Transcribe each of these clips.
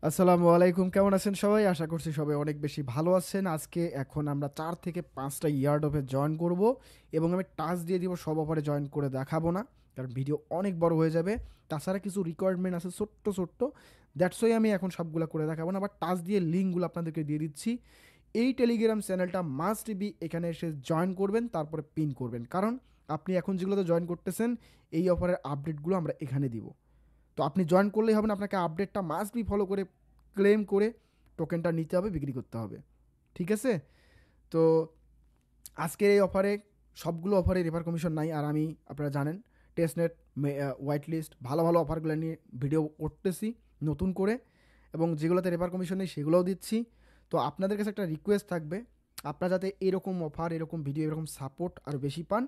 আসসালামু আলাইকুম, কেমন আছেন সবাই? আশা করছি সবাই অনেক বেশি ভালো আছেন। আজকে এখন আমরা ৪ থেকে ৫টা ইয়ার্ড অফে জয়েন করব এবং আমি টাস্ক দিয়ে দিব, সব অফারে জয়েন করে দেখাবো না, কারণ ভিডিও অনেক বড় হয়ে যাবে। তাছাড়া কিছু রিকোয়ারমেন্ট আছে ছোট্ট ছোট্ট, দ্যাটস ওয়াই আমি এখন সবগুলো করে দেখাবো না, বাট টাস্ক দিয়ে লিঙ্কগুলো আপনাদেরকে দিয়ে দিচ্ছি। এই টেলিগ্রাম চ্যানেলটা মাস্ট বি, এখানে এসে জয়েন করবেন, তারপরে পিন করবেন, কারণ আপনি এখন যেগুলোতে জয়েন করতেছেন এই অফারের আপডেটগুলো আমরা এখানে দিব। তো আপনি জয়েন করলেই হবে না, আপনাকে আপডেটটা মাস্ট বি ফলো করে ক্লেম করে টোকেনটা নিতে হবে, বিক্রি করতে হবে। ঠিক আছে? তো আজকের এই অফারে সবগুলো অফারে রেফার কমিশন নাই, আর আমি আপনারা জানেন টেস্টনেট, হোয়াইট লিস্ট, ভালো ভালো অফারগুলো নিয়ে ভিডিও করতেছি নতুন করে, এবং যেগুলোতে রেফার কমিশন নেই সেগুলোও দিচ্ছি। তো আপনাদের কাছে একটা রিকোয়েস্ট থাকবে, আপনারা যাতে এরকম অফার, এরকম ভিডিও, এরকম সাপোর্ট আরও বেশি পান,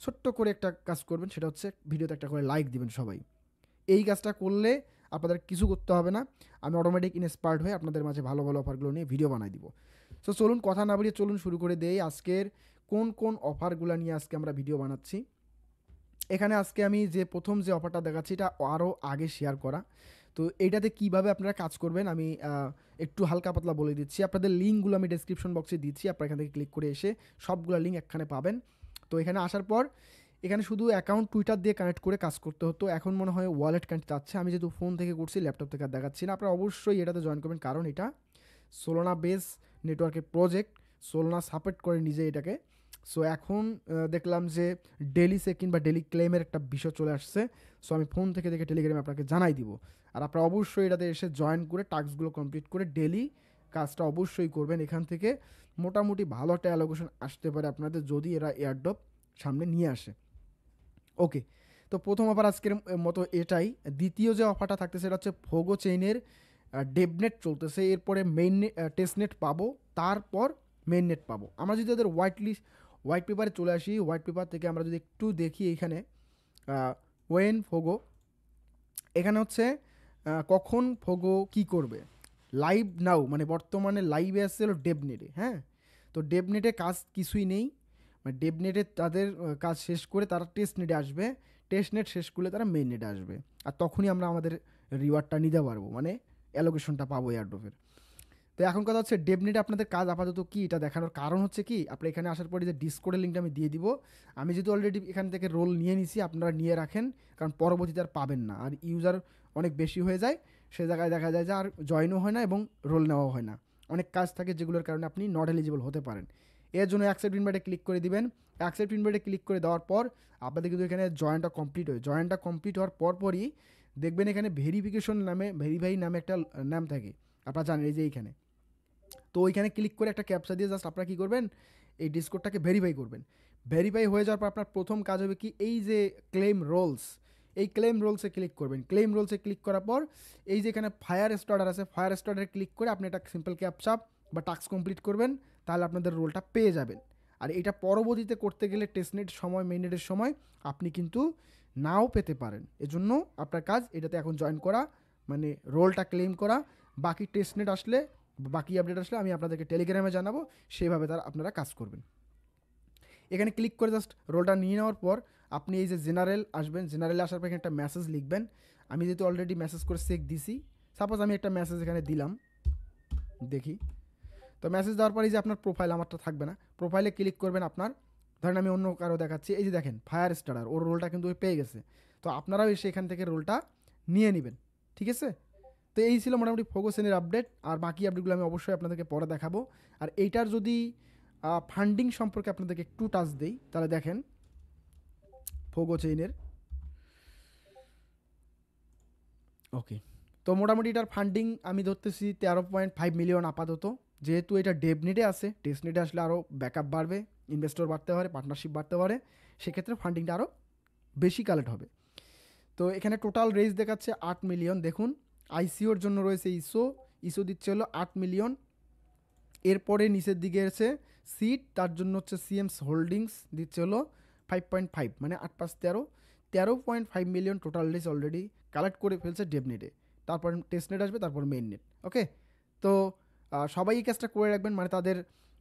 ছোট্ট করে একটা কাজ করবেন, সেটা হচ্ছে ভিডিওতে একটা করে লাইক দিবেন সবাই। এই কাজটা করলে আপনাদের কিছু করতে হবে না, আমি অটোমেটিক ইন্সপায়ার্ড হয়ে আপনাদের মাঝে ভালো ভালো অফারগুলো নিয়ে ভিডিও বানাই দিব। সো চলুন কথা না বাড়িয়ে চলুন শুরু করে দেই আজকের কোন কোন অফারগুলো নিয়ে আজকে আমরা ভিডিও বানাচ্ছি। এখানে আজকে আমি যে প্রথম যে অফারটা দেখাচ্ছি এটা আরও আগে শেয়ার করা। তো এইটাতে কিভাবে আপনারা কাজ করবেন আমি একটু হালকা পাতলা বলে দিচ্ছি। আপনাদের লিঙ্কগুলো আমি ডেসক্রিপশন বক্সে দিচ্ছি, আপনারা এখান থেকে ক্লিক করে এসে সবগুলো লিঙ্ক এখানে পাবেন। তো এখানে আসার পর এখানে শুধু অ্যাকাউন্ট টুইটার দিয়ে কানেক্ট করে কাজ করতে হতো, এখন মনে হয় ওয়ালেট কানেক্ট যাচ্ছে। আমি যেহেতু ফোন থেকে করছি, ল্যাপটপ থেকে আর দেখাচ্ছি না। আপনারা অবশ্যই এটাতে জয়েন করবেন, কারণ এটা সোলোনা বেস নেটওয়ার্কের প্রজেক্ট, সোলোনা সাপোর্ট করে নিজে এটাকে। সো এখন দেখলাম যে ডেলি চেক-ইন বা ডেলি ক্লেমের একটা বিষয় চলে আসছে। সো আমি ফোন থেকে দেখে টেলিগ্রামে আপনাকে জানাই দিব। আর আপনারা অবশ্যই এটাতে এসে জয়েন করে টাস্কগুলো কমপ্লিট করে ডেলি কাজটা অবশ্যই করবেন। এখান থেকে মোটামুটি ভালো একটা অ্যালোকেশন আসতে পারে আপনাদের, যদি এরা এয়ারড্রপ সামনে নিয়ে আসে। ওকে, তো প্রথম অফার আজকের মতো এটাই। দ্বিতীয় যে অফারটা থাকতেছে সেটা হচ্ছে ফোগো চেইনের ডেভনেট চলতেছে, এরপরে মেইন টেস্টনেট পাবো, তারপর মেইন নেট পাবো। আমরা যদি ওদের হোয়াইট পেপারে চলে আসি, হোয়াইট পেপার থেকে আমরা যদি একটু দেখি এইখানে ওয়েন ফোগো, এখানে হচ্ছে কখন ফোগো কি করবে, লাইভ নাও, মানে বর্তমানে লাইভে আসছে হলো ডেভনেটে। হ্যাঁ, তো ডেভনেটে কাজ কিছুই নেই, মানে ডেভনেটে তাদের কাজ শেষ করে তারা টেস্ট নেটে আসবে, টেস্ট নেট শেষ করলে তারা মেইন নেটে আসবে, আর তখনই আমরা আমাদের রিওয়ার্ডটা নিতে পারবো, মানে অ্যালোকেশনটা পাবো এয়ারড্রপের। তো এখন কথা হচ্ছে ডেভনেটে আপনাদের কাজ আপাতত কি, এটা দেখানোর কারণ হচ্ছে কি, আপনি এখানে আসার পরে যে ডিসকোডের লিঙ্কটা আমি দিয়ে দিব, আমি যেহেতু অলরেডি এখান থেকে রোল নিয়ে নিছি, আপনারা নিয়ে রাখেন, কারণ পরবর্তীতে আর পাবেন না, আর ইউজার অনেক বেশি হয়ে যায়, সে জায়গায় দেখা যায় যে আর জয়েনও হয় না এবং রোল নেওয়াও হয় না। অনেক কাজ থাকে যেগুলোর কারণে আপনি নট এলিজিবল হতে পারেন। এর জন্য অ্যাকসেপ্ট ইনভাইটে ক্লিক করে দিবেন। অ্যাকসেপ্ট ইনভাইটে ক্লিক করে দেওয়ার পর আপনাদের কিন্তু এখানে জয়েনটা কমপ্লিট হয়, জয়েনটা কমপ্লিট হওয়ার পরপরই দেখবেন এখানে ভেরিফিকেশন নামে, ভেরিফাই নামে একটা নাম থাকে, আপনারা জানেন, এই যে এইখানে। তো ওইখানে ক্লিক করে একটা ক্যাপচা দিয়ে জাস্ট আপনারা কী করবেন, এই ডিসকোডটাকে ভেরিফাই করবেন। ভেরিফাই হয়ে যাওয়ার পর আপনার প্রথম কাজ হবে কি, এই যে ক্লেম রোলস, এই ক্লেম রোলসে ক্লিক করবেন। ক্লেম রোলসে ক্লিক করার পর এই যে এখানে ফায়ার স্টার্টার আছে, ফায়ার স্টার্টারে ক্লিক করে আপনি একটা সিম্পল ক্যাপচা বা টাস্ক কমপ্লিট করবেন, তাহলে আপনাদের রোলটা পেয়ে যাবেন। আর এটা পরবর্তীতে করতে গেলে টেস্টনেট সময়, মেইনেটের সময় আপনি কিন্তু নাও পেতে পারেন। এজন্য আপনার কাজ এটাতে এখন জয়েন করা, মানে রোলটা ক্লেম করা। বাকি টেস্টনেট আসলে, বাকি আপডেট আসলে আমি আপনাদেরকে টেলিগ্রামে জানাবো, সেভাবে তারা আপনারা কাজ করবেন। এখানে ক্লিক করে জাস্ট রোলটা নিয়ে নেওয়ার পর আপনি এই যে জেনারেল আসবেন, জেনারেলে আসার পর এখানে একটা মেসেজ লিখবেন। আমি যেহেতু অলরেডি মেসেজ করে চেক দিছি, সাপোজ আমি একটা মেসেজ এখানে দিলাম, দেখি। তো মেসেজ দেওয়ার পরে যে আপনার প্রোফাইল, আমারটা থাকবে না, প্রোফাইলে ক্লিক করবেন আপনার। ধরেন আমি অন্য কারো দেখাচ্ছি, এই যে দেখেন ফায়ার স্টারার, ওর রোলটা কিন্তু ওই পেয়ে গেছে। তো আপনারাও এসে এখান থেকে রোলটা নিয়ে নেবেন। ঠিক আছে? তো এই ছিল মোটামুটি ফোকাসেনের আপডেট, আর বাকি আপডেটগুলো আমি অবশ্যই আপনাদেরকে পরে দেখাবো। আর এইটার যদি ফান্ডিং সম্পর্কে আপনাদেরকে একটু টাচ দেই, তাহলে দেখেন ফোগো চেইনের। ওকে, তো মোটামুটি এটার ফান্ডিং আমি ধরতেছি 13.5 মিলিয়ন আপাতত। যেহেতু এটা ডেভনেটে আছে, টেস্টনেটে আসলে আরও ব্যাকআপ বাড়বে, ইনভেস্টর বাড়তে পারে, পার্টনারশিপ বাড়তে পারে, সেক্ষেত্রে ফান্ডিংটা আরও বেশি কালেক্ট হবে। তো এখানে টোটাল রেজ দেখাচ্ছে 8 মিলিয়ন। দেখুন আইসিওর জন্য রয়েছে ইসো, ইসো দিচ্ছে হলো 8 মিলিয়ন। এরপরে নিচের দিকে আছে সিট, তার জন্য হচ্ছে সিএমস হোল্ডিংস দিচ্ছে হলো 5.5, মানে 8 × 5 = 13, 13.5 million total raise already collect করে ফেলছে ডেভনেটে। তারপর টেস্টনেট আসবে, তারপর মেইন নেট। ওকে, তো সবাই এই কাজটা করে রাখবেন, মানে তাদের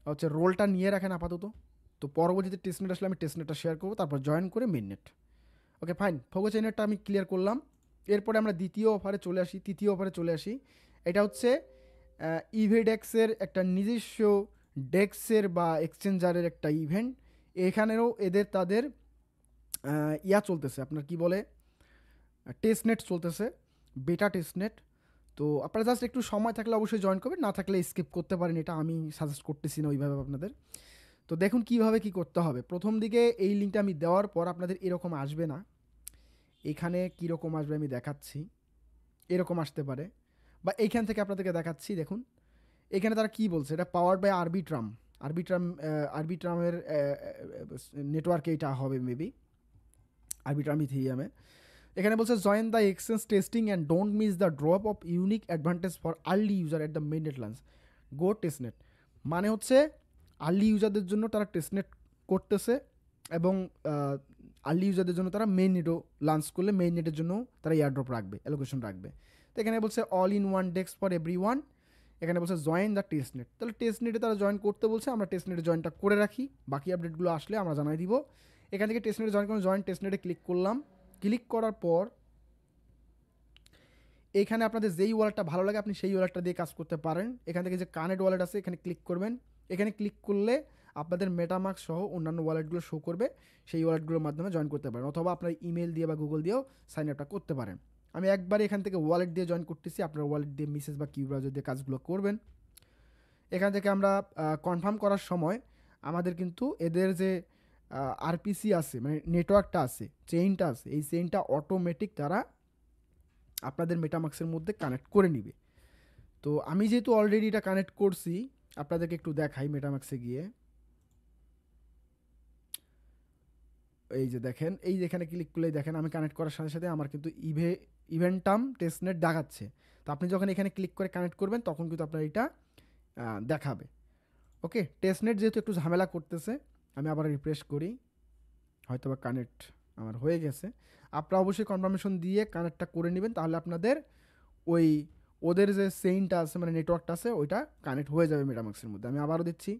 হচ্ছে রোলটা নিয়ে রাখেন আপাতত। তো পরবর্তীতে টেস্টনেট আসলে আমি টেস্টনেটটা শেয়ার করবো, তারপর জয়েন করে মেইন নেট। ওকে ফাইন, ফোগো চেইনেরটা আমি ক্লিয়ার করলাম। এরপরে আমরা দ্বিতীয় অফারে চলে আসি, তৃতীয় অফারে চলে আসি। এটা হচ্ছে ইভেডেক্সের একটা নিজস্ব ডেক্সের বা এক্সচেঞ্জারের একটা ইভেন্ট। এখানেও তাদের চলতেছে, আপনার কি বলে, টেস্টনেট চলতেছে, বেটা টেস্টনেট। তো আপনারা জাস্ট একটু সময় থাকলে অবশ্যই জয়েন করবেন, না থাকলে স্কিপ করতে পারেন, এটা আমি সাজেস্ট করতেছি না ওইভাবে আপনাদের। তো দেখুন কীভাবে কী করতে হবে। প্রথম দিকে এই লিঙ্কটা আমি দেওয়ার পর আপনাদের এরকম আসবে না, এখানে কীরকম আসবে আমি দেখাচ্ছি, এরকম আসতে পারে, বা এইখান থেকে আপনাদেরকে দেখাচ্ছি। দেখুন এখানে তারা কি বলছে, এটা পাওয়ার্ড বাই আরবিট্রাম। আরবিট্রামের নেটওয়ার্কে এটা হবে মেবি, আরবিট্রাম ইথিরিয়ামে। এখানে বলছে join the exchange testing and don't miss the drop of unique advantage for early user at the mainnet launch go testnet. মানে হচ্ছে আর্লি ইউজারদের জন্য তারা টেস্টনেট করতেছে, এবং আর্লি ইউজারদের জন্য তারা মেইন নেটও লঞ্চ করলে মেইন নেটের জন্য তারা এয়ারড্রপ রাখবে, অ্যালোকেশন রাখবে। তো এখানে বলছে all in one desk for every one. এখানে বলছে জয়েন দ্য টেস্টনেট, তাহলে টেস্টনেটে তারা জয়েন করতে বলছে, আমরা টেস্টনেটে জয়েনটা করে রাখি, বাকি আপডেটগুলো আসলে আমরা জানাই দিব। এখান থেকে টেস্টনেটে জয়েন করুন, জয়েন টেস্টনেটে ক্লিক করলাম। ক্লিক করার পর এখানে আপনাদের যেই ওয়ালেটটা ভালো লাগে আপনি সেই ওয়ালেটটা দিয়ে কাজ করতে পারেন। এখান থেকে যে কানেক্ট ওয়ালেট আছে এখানে ক্লিক করবেন। এখানে ক্লিক করলে আপনাদের মেটামাস্ক সহ অন্যান্য ওয়ালেটগুলো শো করবে, সেই ওয়ালেটগুলোর মাধ্যমে জয়েন করতে পারেন, অথবা আপনার ইমেল দিয়ে বা গুগল দিয়েও সাইন আপটা করতে পারেন। আমি একবারে এখান থেকে ওয়ালেট দিয়ে জয়েন করতেছি, আপনার ওয়ালেট দিয়ে মেসেজ বা কিউ ব্রাউজার দিয়ে কাজগুলো করবেন। এখান থেকে আমরা কনফার্ম করার সময় আমাদের কিন্তু এদের যে আরপিসি আছে, মানে নেটওয়ার্কটা আছে, চেইনটা আছে, এই চেইনটা অটোমেটিক তারা আপনাদের মেটামাক্সের মধ্যে কানেক্ট করে নিবে। তো আমি যেহেতু অলরেডি এটা কানেক্ট করছি, আপনাদেরকে একটু দেখাই মেটামাক্সে গিয়ে। এই যে দেখেন, এই যেখানে ক্লিক করলেই দেখেন আমি কানেক্ট করার সাথে সাথে আমার কিন্তু ইভেন্টাম টেস্টনেট দেখাচ্ছে। তো আপনি যখন এখানে ক্লিক করে কানেক্ট করবেন তখন কিন্তু আপনার এটা দেখাবে। ওকে, টেস্টনেট যেহেতু একটু ঝামেলা করতেছে, আমি আবার রিফ্রেশ করি, হয়তো বা কানেক্ট আমার হয়ে গেছে। আপনারা অবশ্যই কনফার্মেশন দিয়ে কানেক্টটা করে নেবেন, তাহলে আপনাদের ওই ওদের যে চেইনটা আছে, মানে নেটওয়ার্কটা আছে, ওইটা কানেক্ট হয়ে যাবে মেটামাক্সের মধ্যে। আমি আবারও দিচ্ছি।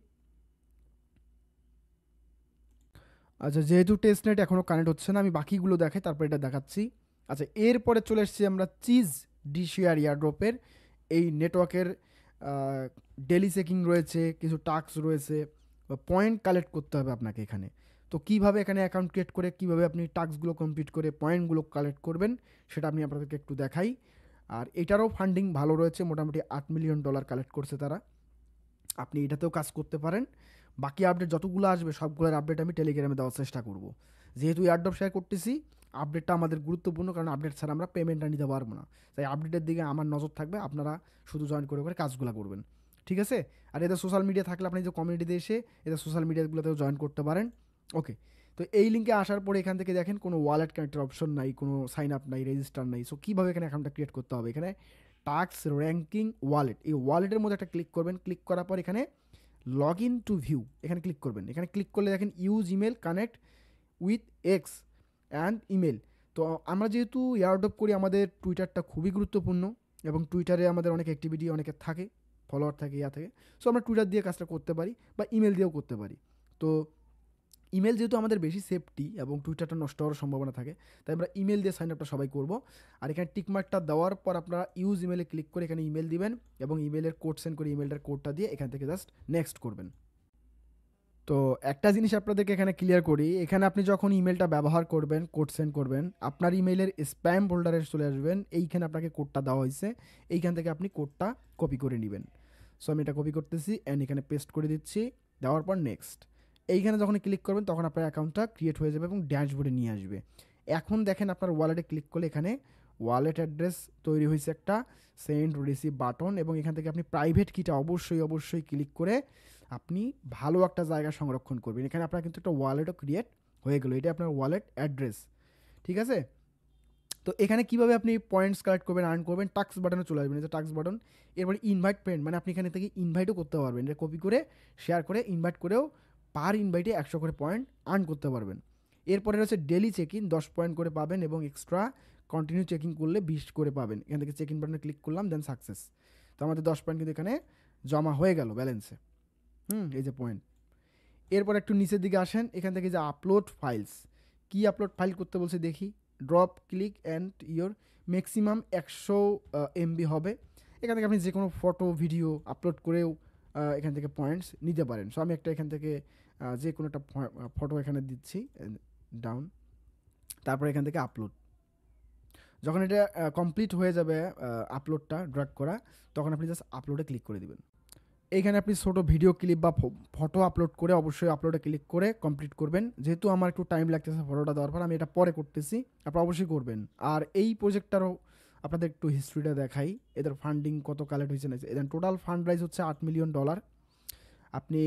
আচ্ছা, যেহেতু টেস্টনেট এখনও কানেক্ট হচ্ছে না, আমি বাকিগুলো দেখাই তারপর এটা দেখাচ্ছি। আচ্ছা, এরপরে চলে এসেছি আমরা চিজ ডিশেয়ার এয়ারড্রপের এই নেটওয়ার্কের ডেলি চেকিং রয়েছে, কিছু টাস্ক রয়েছে, পয়েন্ট কালেক্ট করতে হবে আপনাকে এখানে। তো কীভাবে এখানে অ্যাকাউন্ট ক্রিয়েট করে কীভাবে আপনি টাস্কগুলো কমপ্লিট করে পয়েন্টগুলো কালেক্ট করবেন সেটা আমি আপনাদেরকে একটু দেখাই। আর এটারও ফান্ডিং ভালো রয়েছে, মোটামুটি $8 মিলিয়ন কালেক্ট করছে তারা। আপনি এটাতেও কাজ করতে পারেন। বাকি আপডেট যতগুলো আসবে সবগুলোর আপডেট আমি টেলিগ্রামে দেওয়ার চেষ্টা করব। যেহেতু এয়ারড্রপ শেয়ার করতেছি, আপডেটটা আমাদের গুরুত্বপূর্ণ, কারণ আপডেট ছাড়া আমরা পেমেন্টটা নিতে পারবো না। তাই আপডেটের দিকে আমার নজর থাকবে, আপনারা শুধু জয়েন করে করে কাজগুলো করবেন, ঠিক আছে? আর এদের সোশ্যাল মিডিয়া থাকলে আপনি যে কমিউনিটিতে এসে এদের সোশ্যাল মিডিয়াগুলোতেও জয়েন করতে পারেন। ওকে, তো এই লিঙ্কে আসার পরে এখান থেকে দেখেন কোনো ওয়ালেট কানেক্টের অপশন নাই, কোনো সাইন আপ নাই, রেজিস্টার নাই। সো কীভাবে এখানে অ্যাকাউন্টটা ক্রিয়েট করতে হবে, এখানে টাস্ক র্যাঙ্কিং ওয়ালেট, এই ওয়ালেটের মধ্যে একটা ক্লিক করবেন। ক্লিক করার পর এখানে লগ ইন টু ভিউ এখানে ক্লিক করবেন। এখানে ক্লিক করলে দেখেন use email connect with ex and email. তো আমরা যেহেতু এয়ারড্রপ করি, আমাদের টুইটারটা খুবই গুরুত্বপূর্ণ, এবং টুইটারে আমাদের অনেক অ্যাক্টিভিটি, অনেকের থাকে, ফলোয়ার থাকে, থাকে। সো আমরা টুইটার দিয়ে কাজটা করতে পারি বা ইমেল দিয়েও করতে পারি। তো ইমেল যেহেতু আমাদের বেশি সেফটি এবং টুইটারটা নষ্ট হওয়ার সম্ভাবনা থাকে, তাই আমরা ইমেল দিয়ে সাইন আপটা সবাই করব। আর এখানে টিকমার্কটা দেওয়ার পর আপনারা ইউজ ইমেলে ক্লিক করে এখানে ইমেল দিবেন, এবং ইমেলের কোড সেন্ড করে ইমেলটার কোডটা দিয়ে এখান থেকে জাস্ট নেক্সট করবেন। তো একটা জিনিস আপনাদেরকে এখানে ক্লিয়ার করি, এখানে আপনি যখন ইমেলটা ব্যবহার করবেন, কোড সেন্ড করবেন, আপনার ইমেলের স্প্যাম ফোল্ডারে চলে আসবেন। এইখানে আপনাকে কোডটা দেওয়া হয়েছে, এইখান থেকে আপনি কোডটা কপি করে নেবেন। সো আমি এটা কপি করতেছি অ্যান্ড এখানে পেস্ট করে দিচ্ছি, দেওয়ার পর নেক্সট। এইখানে যখন ক্লিক করবেন তখন আপনার অ্যাকাউন্টটা ক্রিয়েট হয়ে যাবে এবং ড্যাশবোর্ডে নিয়ে আসবে। এখন দেখেন আপনার ওয়ালেটে ক্লিক করলে এখানে ওয়ালেট অ্যাড্রেস তৈরি হয়েছে একটা, সেন্ড রিসিভ বাটন, এবং এখান থেকে আপনি প্রাইভেট কিটা অবশ্যই ক্লিক করে আপনি ভালো একটা জায়গা সংরক্ষণ করবেন। এখানে আপনার কিন্তু একটা ওয়ালেটও ক্রিয়েট হয়ে গেলো, এটা আপনার ওয়ালেট অ্যাড্রেস, ঠিক আছে? তো এখানে কীভাবে আপনি পয়েন্টস কালেক্ট করবেন, আর্ন করবেন, টাস্ক বাটনে চলে আসবেন, এটা টাস্ক বাটন। এরপরে ইনভাইট ফ্রেন্ড, মানে আপনি এখানে থেকে ইনভাইটও করতে পারবেন, এটা কপি করে শেয়ার করে ইনভাইট করেও পার ইনভাইটে 100 করে পয়েন্ট আর্ন করতে পারবেন। এরপরে হচ্ছে ডেলি চেক ইন, 10 পয়েন্ট করে পাবেন, এবং এক্সট্রা কন্টিনিউ চেকিং করলে 20 করে পাবেন। এখান থেকে চেক ইন বাটনে ক্লিক করলাম, দেন সাকসেস। তো আমাদের 10 পয়েন্ট কিন্তু এখানে জমা হয়ে গেল ব্যালেন্সে। এই যে পয়েন্ট। এরপর একটু নিচের দিকে আসেন, এখান থেকে যে আপলোড ফাইলস, কি আপলোড ফাইল করতে বলছে দেখি। Drop click and your maximum 100 MB হবে। এখান থেকে আপনি যে কোনো ফটো ভিডিও আপলোড করেও এখান থেকে পয়েন্টস নিতে পারেন। সো আমি একটা এখান থেকে যে কোনো একটা ফটো এখানে দিচ্ছি ডাউন, তারপর এখান থেকে আপলোড। যখন এটা কমপ্লিট হয়ে যাবে আপলোডটা ড্র্যাগ করা, তখন আপনি জাস্ট আপলোডে ক্লিক করে দিবেন। এইখানে আপনি ছোটো ভিডিও ক্লিপ বা ফটো আপলোড করে অবশ্যই আপলোডে ক্লিক করে কমপ্লিট করবেন। যেহেতু আমার একটু টাইম লাগতেছে ফটোটা দেওয়ার পর, আমি এটা পরে করতেছি, আপনারা অবশ্যই করবেন। আর এই প্রজেক্টটারও আপনাদের একটু হিস্ট্রিটা দেখাই, এদের ফান্ডিং কত কালেক্ট হয়েছে না। এদের টোটাল ফান্ড রাইজ হচ্ছে $8 মিলিয়ন। আপনি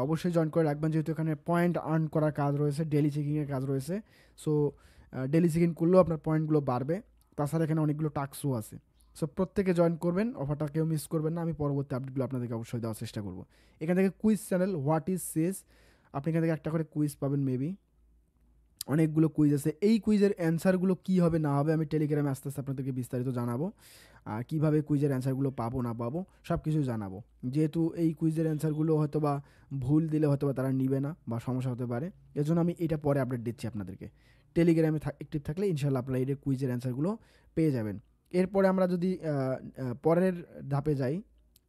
অবশ্যই জয়েন করে রাখবেন, যেহেতু এখানে পয়েন্ট আর্ন করার কাজ রয়েছে, ডেলি চেকিংয়ের কাজ রয়েছে। সো ডেলি চেকিং করলেও আপনার পয়েন্টগুলো বাড়বে। তাছাড়া এখানে অনেকগুলো টাস্কও আছে। সো প্রত্যেকে জয়েন করবেন, অফারটা কেউ মিস করবেন না। আমি পরবর্তী আপডেটগুলো আপনাদেরকে অবশ্যই দেওয়ার চেষ্টা করব। এখান থেকে কুইজ চ্যানেল হোয়াট ইজ সেস, আপনি এখান থেকে একটা করে কুইজ পাবেন। মেবি অনেকগুলো কুইজ আছে। এই কুইজের অ্যান্সারগুলো কী হবে না হবে আমি টেলিগ্রামে আস্তে আস্তে আপনাদেরকে বিস্তারিত জানাবো। আর কীভাবে কুইজের অ্যান্সারগুলো পাবো না পাবো সব কিছু জানাবো। যেহেতু এই কুইজের অ্যান্সারগুলো হয়তো বা ভুল দিলে হয়তো বা তারা নিবে না বা সমস্যা হতে পারে, এজন্য আমি এটা পরে আপডেট দিচ্ছি আপনাদেরকে। টেলিগ্রামে অ্যাক্টিভ থাকলে ইনশাল্লাহ আপনারা এই কুইজের অ্যান্সারগুলো পেয়ে যাবেন। এরপরে আমরা যদি পরের ধাপে যাই,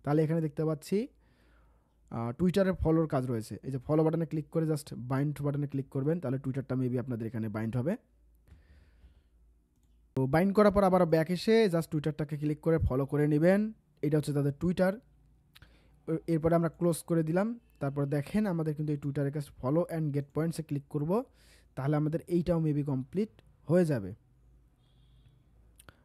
তাহলে এখানে দেখতে পাচ্ছি টুইটারের ফলোর কাজ রয়েছে। এই যে ফলো বাটনে ক্লিক করে জাস্ট বাইন্ড বাটনে ক্লিক করবেন, তাহলে টুইটারটা মেবি আপনাদের এখানে বাইন্ড হবে। তো বাইন্ড করার পর আবার ব্যাক এসে জাস্ট টুইটারটাকে ক্লিক করে ফলো করে নেবেন। এটা হচ্ছে তাদের টুইটার। এরপরে আমরা ক্লোজ করে দিলাম। তারপর দেখেন আমাদের কিন্তু এই টুইটারের কাছে ফলো অ্যান্ড গেট পয়েন্টসে ক্লিক করব, তাহলে আমাদের এইটাও মেবি কমপ্লিট হয়ে যাবে।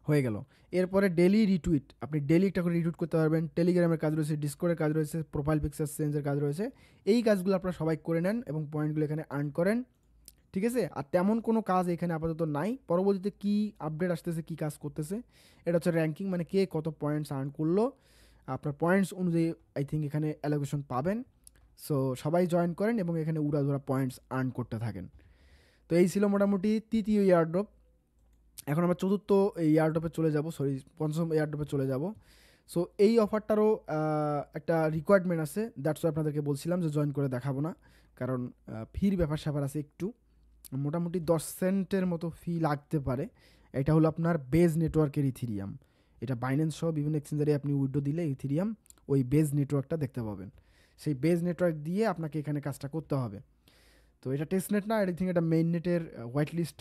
হয়ে গেল। এরপরে ডেলি রিটুইট, আপনি ডেলি একটা করে রিটুইট করতে পারবেন। টেলিগ্রামের কাজ রয়েছে, ডিসকর্ডের কাজ রয়েছে, প্রোফাইল পিকচার চেঞ্জের কাজ রয়েছে। এই কাজগুলো আপনারা সবাই করে নেন এবং পয়েন্টগুলো এখানে আর্ন করেন, ঠিক আছে। আর তেমন কোনো কাজ এখানে আপাতত নাই। পরবর্তীতে কী আপডেট আসতেছে, কী কাজ করতেছে, এটা হচ্ছে র্যাঙ্কিং, মানে কে কত পয়েন্টস আর্ন করলো। আপনার পয়েন্টস অনুযায়ী আই থিঙ্ক এখানে অ্যালোকেশন পাবেন। সো সবাই জয়েন করেন এবং এখানে উড়াধুরা পয়েন্টস আর্ন করতে থাকেন। তো এই ছিল মোটামুটি তৃতীয় ইয়ারড্রপ। এখন আমরা চতুর্থ ইয়ারড্রপে চলে যাব, পঞ্চম ইয়ারড্রপে চলে যাব। সো এই অফারটারও একটা রিকোয়ারমেন্ট আছে, দ্যাটস ওয়াই আপনাদেরকে বলছিলাম যে জয়েন করে দেখাবো না, কারণ ফির ব্যাপার স্যাপার আছে একটু। মোটামুটি 10 সেন্টের মতো ফি লাগতে পারে। এটা হলো আপনার বেজ নেটওয়ার্কের ইথিরিয়াম। এটা বাইন্যান্স সহ বিভিন্ন এক্সচেঞ্জারে আপনি উইড্রো দিলে ইথিরিয়াম ওই বেজ নেটওয়ার্কটা দেখতে পাবেন। সেই বেজ নেটওয়ার্ক দিয়ে আপনাকে এখানে কাজটা করতে হবে। তো এটা টেস্ট নেট না, আই থিঙ্ক এটা মেইন নেটের হোয়াইট লিস্ট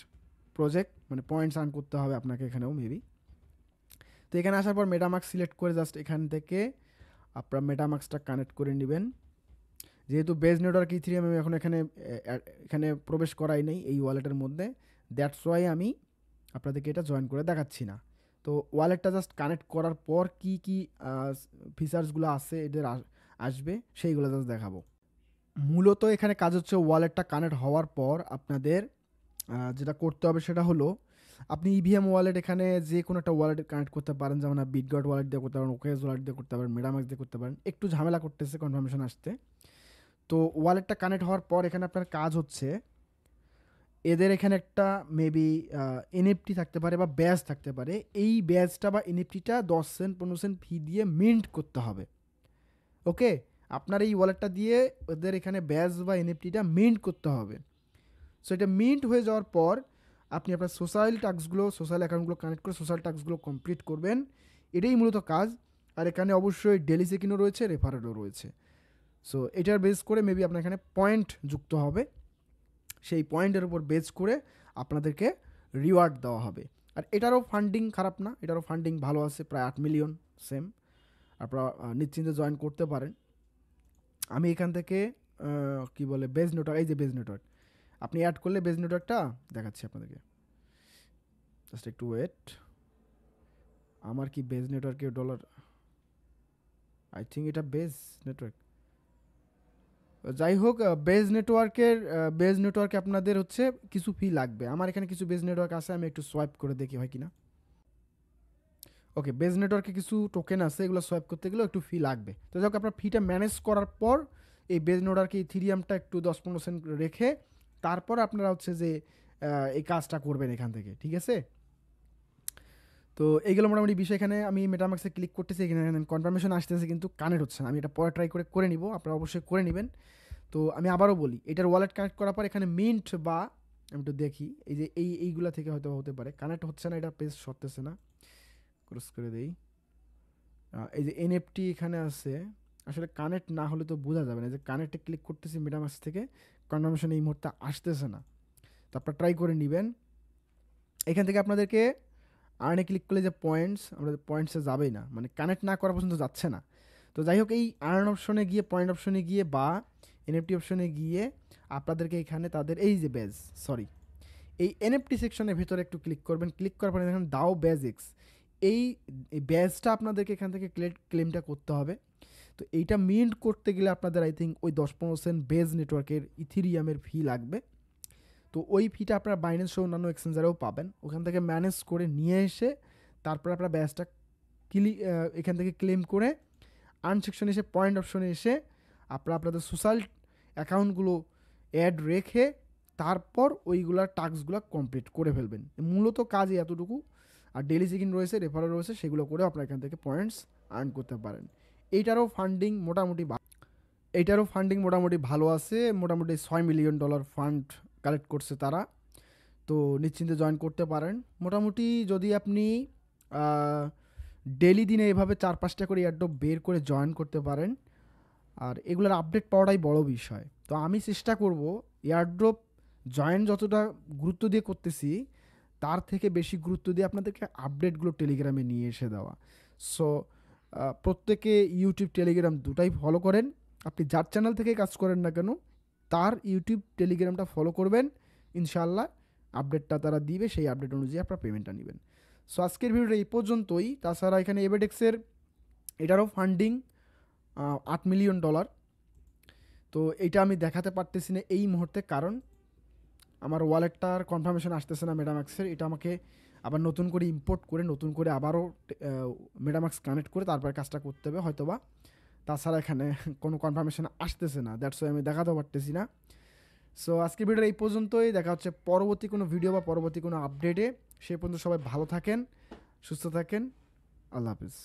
প্রজেক্ট, মানে পয়েন্টস আর্ন করতে হবে আপনাকে এখানেও মেবি। তো এখানে আসার পর মেটামার্ক্স সিলেক্ট করে জাস্ট এখান থেকে আপনারা মেটামার্ক্সটা কানেক্ট করে নেবেন। যেহেতু বেজ নেটওয়ার্ক ইথিরিয়াম আমি এখন এখানে প্রবেশ করাই নেই এই ওয়ালেটের মধ্যে, দ্যাটস ওয়াই আমি আপনাদেরকে এটা জয়েন করে দেখাচ্ছি না। তো ওয়ালেটটা জাস্ট কানেক্ট করার পর কি কি ফিচার্সগুলো আছে এদের আসবে সেইগুলো জাস্ট দেখাবো। মূলত এখানে কাজ হচ্ছে ওয়ালেটটা কানেক্ট হওয়ার পর আপনাদের যেটা করতে হবে সেটা হলো আপনি ইভিএম ওয়ালেট এখানে যে কোনো একটা ওয়ালেট কানেক্ট করতে পারেন, যেমন বিটগট ওয়ালেট দিয়ে করতে পারেন, ওকেস ওয়ালেট দিয়ে করতে পারেন, মেটামার্ক্স দিয়ে করতে পারেন। একটু ঝামেলা করতেছে কনফার্মেশন আসতে। তো ওয়ালেটটা কানেক্ট হওয়ার পর এখানে আপনার কাজ হচ্ছে এদের এখানে একটা মেবি এনএফটি থাকতে পারে বা ব্যাজ থাকতে পারে। এই ব্যাজটা বা এনএফটিটা 10 সেন্ট 15 সেন্ট ফি দিয়ে মিন্ট করতে হবে। ওকে, আপনার এই ওয়ালেটটা দিয়ে ওদের এখানে ব্যাজ বা এনএফটিটা মিন্ট করতে হবে। সো এটা মিন্ট হয়ে যাওয়ার পর আপনি আপনার সোশ্যাল অ্যাকাউন্টগুলো কানেক্ট করে সোশ্যাল টাস্কগুলো কমপ্লিট করবেন। এটাই মূলত কাজ। আর এখানে অবশ্যই ডেলি চেকিংও রয়েছে, রেফারেলও রয়েছে। সো এটার বেস করে মেবি আপনার এখানে পয়েন্ট যুক্ত হবে, সেই পয়েন্টের উপর বেস করে আপনাদেরকে রিওয়ার্ড দেওয়া হবে। আর এটারও ফান্ডিং খারাপ না, এটারও ফান্ডিং ভালো আছে, প্রায় 8 মিলিয়ন সেম। আপনারা নিশ্চিন্তে জয়েন করতে পারেন। আমি এখান থেকে কি বলে বেজ নেটওয়ার্ক, এই যে বেজ নেটওয়ার্ক আপনি অ্যাড করলে বেজ নেটওয়ার্কটা দেখাচ্ছি আপনাদেরকে, জাস্ট একটু ওয়েট। আমার কি বেজ নেটওয়ার্কের ডলার, আই থিঙ্ক এটা বেজ নেটওয়ার্ক। যাই হোক, বেজ নেটওয়ার্কে আপনাদের হচ্ছে কিছু ফি লাগবে। আমার এখানে কিছু বেজ নেটওয়ার্ক আছে, আমি একটু সোয়াইপ করে দেখি হয় কিনা। ওকে, বেজ নেটওয়ার্কে কিছু টোকেন আছে, এগুলো সোয়াইপ করতে গেলেও একটু ফি লাগবে। তো যাই হোক, আপনার ফিটা ম্যানেজ করার পর এই বেজ নেটওয়ার্কে ইথিরিয়ামটা একটু 10-15 সেন্ট রেখে তারপর আপনারা হচ্ছে যে এই কাজটা করবেন এখান থেকে, ঠিক আছে। তো এইগুলো মোটামুটি বিষয়। এখানে আমি মেটামার্ক্সে ক্লিক করতেছি, এখানে কনফার্মেশন আসতেছে কিন্তু কানেক্ট হচ্ছে না। আমি এটা পরে ট্রাই করে নিব, আপনারা অবশ্যই করে নেবেন। তো আমি আবারও বলি, এটার ওয়ালেট কানেক্ট করার পর এখানে মিন্ট বা আমি একটু দেখি, এই যে এইগুলা থেকে হয়তো হতে পারে কানেক্ট হচ্ছে না, এটা পেজ সরতেছে না, ক্রস করে দেই। এই যে এনএফটি এখানে আছে, আসলে কানেক্ট না হলে তো বোঝা যাবে না। যে কানেক্টে ক্লিক করতেছি মেটামাস্ক থেকে, কনফার্মেশন এই মুহূর্তে আসতেছে না। তো আপনারা ট্রাই করে নেবেন। এখান থেকে আপনাদেরকে আর্নে ক্লিক করলে যে পয়েন্টস, আমাদের পয়েন্টসে যাবেই না, মানে কানেক্ট না করা পর্যন্ত যাচ্ছে না। তো যাই হোক, এই আর্ন অপশনে গিয়ে, পয়েন্ট অপশনে গিয়ে বা এনএফটি অপশনে গিয়ে আপনাদেরকে এখানে তাদের এই যে ব্যাজ, সরি, এই এনএফটি সেকশনের ভিতরে একটু ক্লিক করবেন। ক্লিক করার পরে দেখেন দাও বেজিক্স, এই ব্যাজটা আপনাদেরকে এখান থেকে ক্লেমটা করতে হবে। তো এইটা মিন্ট করতে গেলে আপনাদের আই থিঙ্ক ওই 10% বেজ নেটওয়ার্কের ইথিরিয়ামের ফি লাগবে। তো ওই ফিটা আপনারা বাইন্যান্স সহ অন্যান্য এক্সচেঞ্জারেও পাবেন। ওখান থেকে ম্যানেজ করে নিয়ে এসে তারপর আপনার ব্যাজটা এখান থেকে ক্লেম করে আর্ন সেকশনে এসে, পয়েন্ট অপশনে এসে আপনারা আপনাদের সোশ্যাল অ্যাকাউন্টগুলো অ্যাড রেখে তারপর ওইগুলার টাস্কগুলো কমপ্লিট করে ফেলবেন। মূলত কাজে এতটুকু। আর ডেলি চেকিং রয়েছে, রেফারেল রয়েছে, সেগুলো করে আপনারা এখান থেকে পয়েন্টস আর্ন করতে পারেন। এইটারও ফান্ডিং মোটামুটি ভালো আছে। মোটামুটি $6 মিলিয়ন ফান্ড কালেক্ট করছে তারা। তো নিশ্চিন্তে জয়েন করতে পারেন। মোটামুটি যদি আপনি ডেলি দিনে এভাবে 4-5টা করে এয়ারড্রপ বের করে জয়েন করতে পারেন, আর এগুলোর আপডেট পাওয়াটাই বড় বিষয়। তো আমি চেষ্টা করব এয়ারড্রপ জয়েন যতটা গুরুত্ব দিয়ে করতেছি, তার থেকে বেশি গুরুত্ব দিয়ে আপনাদেরকে আপডেটগুলো টেলিগ্রামে নিয়ে এসে দেওয়া। সো প্রত্যেকে ইউটিউব, টেলিগ্রাম দুটাই ফলো করেন। আপনি যার চ্যানেল থেকে কাজ করেন না কেন, তার ইউটিউব, টেলিগ্রামটা ফলো করবেন। ইনশাআল্লাহ আপডেটটা তারা দিবে, সেই আপডেট অনুযায়ী আপনার পেমেন্টটা নেবেন। সো আজকের ভিডিওটা এই পর্যন্তই। তাছাড়া এখানে এবেডেক্সের এটারও ফান্ডিং $8 মিলিয়ন। তো এইটা আমি দেখাতে পারতেছি না এই মুহূর্তে, কারণ আমার ওয়ালেটটার কনফার্মেশন আসতেছে না মেটামাক্সের। এটা আমাকে আবার নতুন করে ইম্পোর্ট করে, নতুন করে আবারও মেটামাক্স কানেক্ট করে তারপর কাজটা করতে হবে হয়তোবা। তাছাড়া এখানে কোনো কনফার্মেশন আসতেছে না, দ্যাটস ওয়াই আমি দেখাতে পারতেছি না। সো আজকের ভিডিওটা এই পর্যন্তই। দেখা হচ্ছে পরবর্তী কোনো ভিডিও বা পরবর্তী কোনো আপডেটে। সে পর্যন্ত সবাই ভালো থাকেন, সুস্থ থাকেন। আল্লাহ হাফিজ।